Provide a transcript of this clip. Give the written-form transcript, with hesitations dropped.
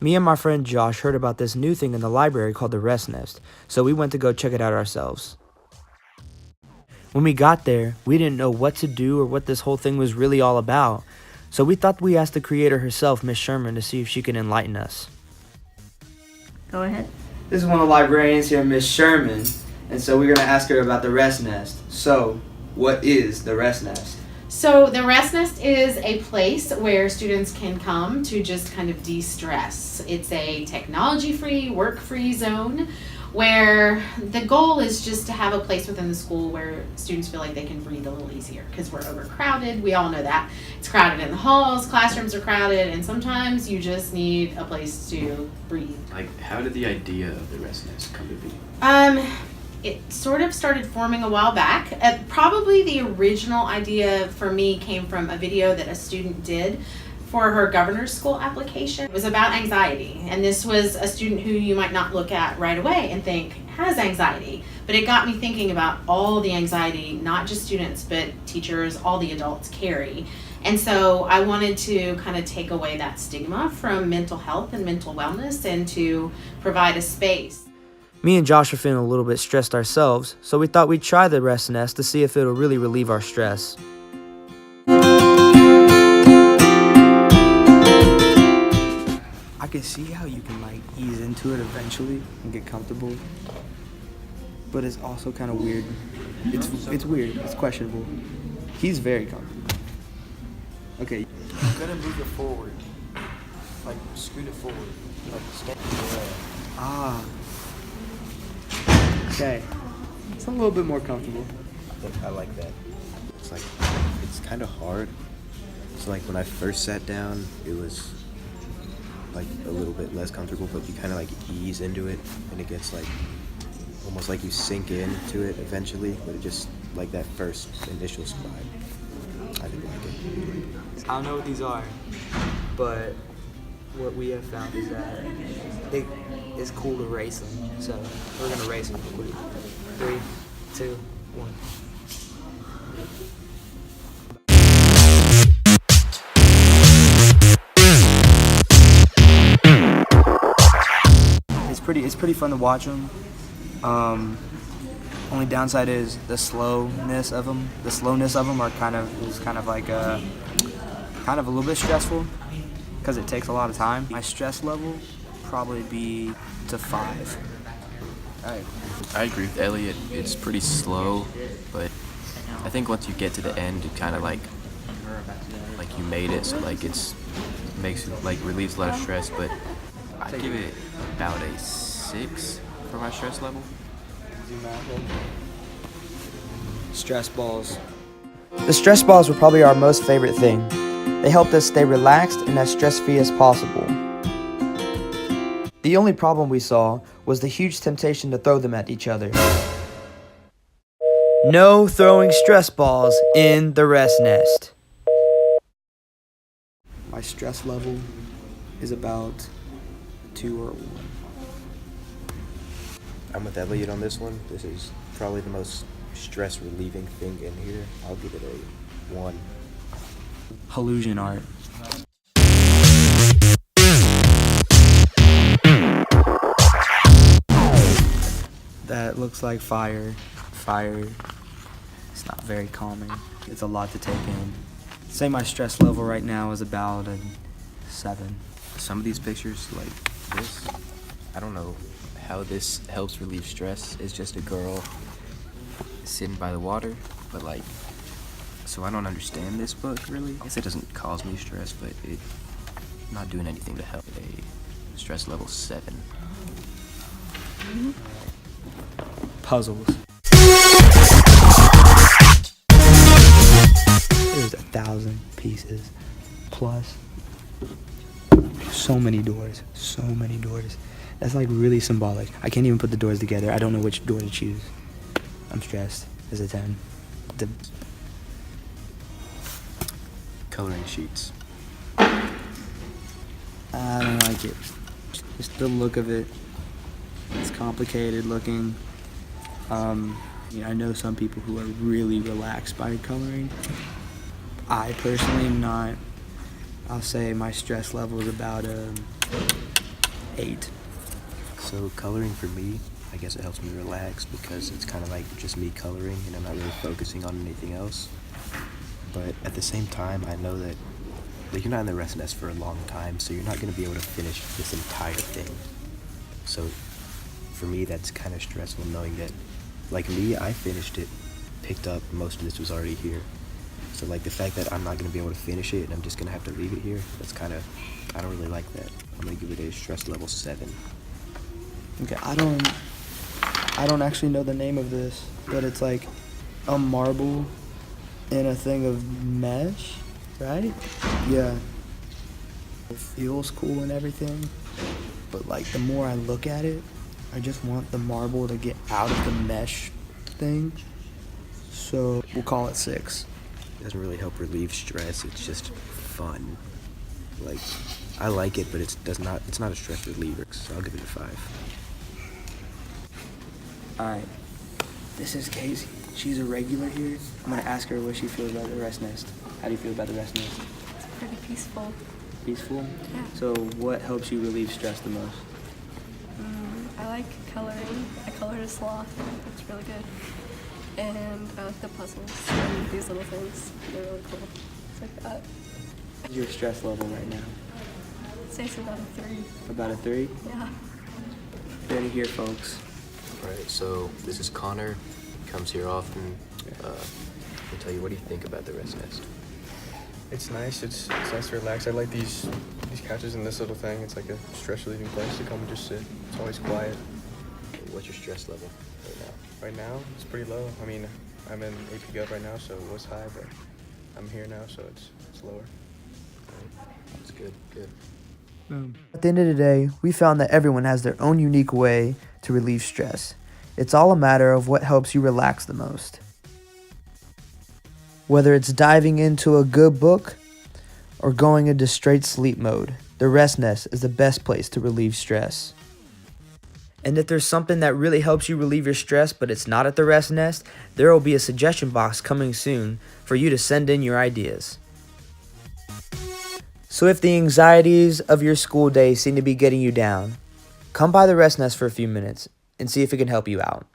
Me and my friend Josh heard about this new thing in the library called the Rest Nest, so we went to go check it out ourselves. When we got there, we didn't know what to do or what this whole thing was really all about, so we thought we asked the creator herself, Miss Sherman, to see if she could enlighten us. Go ahead. This is one of the librarians here, Miss Sherman, and so we're going to ask her about the Rest Nest. So, what is the Rest Nest? So the Rest Nest is a place where students can come to just kind of de-stress. It's a technology-free, work-free zone where the goal is just to have a place within the school where students feel like they can breathe a little easier because we're overcrowded. We all know that. It's crowded in the halls, classrooms are crowded, and sometimes you just need a place to breathe. Like, how did the idea of the Rest Nest come to be? It sort of started forming a while back. Probably the original idea for me came from a video that a student did for her governor's school application. It was about anxiety, and this was a student who you might not look at right away and think has anxiety, but it got me thinking about all the anxiety not just students but teachers, all the adults carry. And so I wanted to kind of take away that stigma from mental health and mental wellness and to provide a space. Me and Josh are feeling a little bit stressed ourselves, so we thought we'd try the Rest Nest to see if it'll really relieve our stress. I can see how you can like ease into it eventually and get comfortable, but it's also kind of weird. It's weird. It's questionable. He's very comfortable. Okay. You gotta move it forward. Like, scoot it forward. Like, stand in the way. Ah. Okay. It's a little bit more comfortable. I like that. It's kind of hard. So like when I first sat down, it was like a little bit less comfortable, but you kind of like ease into it, and it gets like almost like you sink into it eventually. But it just like that first initial spot, I didn't like it. I don't know what these are, but what we have found is that it is cool to race them. So we're gonna race them real quick. 3, 2, 1. It's pretty fun to watch them. Only downside is the slowness of them. The slowness of them is kind of like kind of a little bit stressful because it takes a lot of time. My stress level probably be to 5. I agree with Elliot. It's pretty slow, but I think once you get to the end, it kind of like you made it. So like makes it like relieves a lot of stress. But I give it about a 6 for my stress level. Stress balls. The stress balls were probably our most favorite thing. They helped us stay relaxed and as stress-free as possible. The only problem we saw was the huge temptation to throw them at each other. No throwing stress balls in the Rest Nest. My stress level is about 2 or 1. I'm with Elliot on this one. This is probably the most stress relieving thing in here. I'll give it a 1. Hallusion art. That looks like fire. It's not very calming. It's a lot to take in. Say my stress level right now is about a 7. Some of these pictures, like this, I don't know how this helps relieve stress. It's just a girl sitting by the water, but like, so I don't understand this book really. I guess it doesn't cause me stress, but it's not doing anything to help. A stress level 7. Puzzles. There's 1,000 pieces plus. So many doors. That's like really symbolic. I can't even put the doors together. I don't know which door to choose. I'm stressed. It's a 10. Coloring sheets. I don't like it. Just the look of it. It's complicated looking. I know some people who are really relaxed by coloring. I personally am not. I'll say my stress level is about 8. So coloring for me, I guess it helps me relax because it's kind of like just me coloring and I'm not really focusing on anything else. But at the same time, I know that like you're not in the rest nest for a long time, so you're not going to be able to finish this entire thing. So for me, that's kind of stressful knowing that, like me, I finished it, picked up, most of this was already here. So like the fact that I'm not going to be able to finish it and I'm just going to have to leave it here, that's kind of, I don't really like that. I'm going to give it a stress level 7. Okay, I don't actually know the name of this, but it's like a marble in a thing of mesh, right? Yeah. It feels cool and everything, but like the more I look at it, I just want the marble to get out of the mesh thing. So we'll call it 6. It doesn't really help relieve stress, it's just fun. Like, I like it, but it's not a stress reliever, so I'll give it a 5. Alright, this is Casey. She's a regular here. I'm gonna ask her what she feels about the rest nest. How do you feel about the rest nest? It's pretty peaceful. Peaceful? Yeah. So what helps you relieve stress the most? I like coloring. I colored a sloth. It's really good. And I like the puzzles and these little things. They're really cool. It's like that. What's your stress level right now? I'd say it's about a 3. About a 3? Yeah. Ready here, folks. Alright, so this is Connor. He comes here often. I'll tell you, what do you think about the rest nest? It's nice. It's nice to relax. I like these couches and this little thing. It's like a stress relieving place to come and just sit. It's always quiet. What's your stress level right now? Right now, it's pretty low. I mean, I'm in HVA right now, so it was high, but I'm here now, so it's lower. That's good, good. At the end of the day, we found that everyone has their own unique way to relieve stress. It's all a matter of what helps you relax the most. Whether it's diving into a good book or going into straight sleep mode, the rest nest is the best place to relieve stress. And if there's something that really helps you relieve your stress but it's not at the rest nest, there will be a suggestion box coming soon for you to send in your ideas. So if the anxieties of your school day seem to be getting you down, come by the rest nest for a few minutes and see if it can help you out.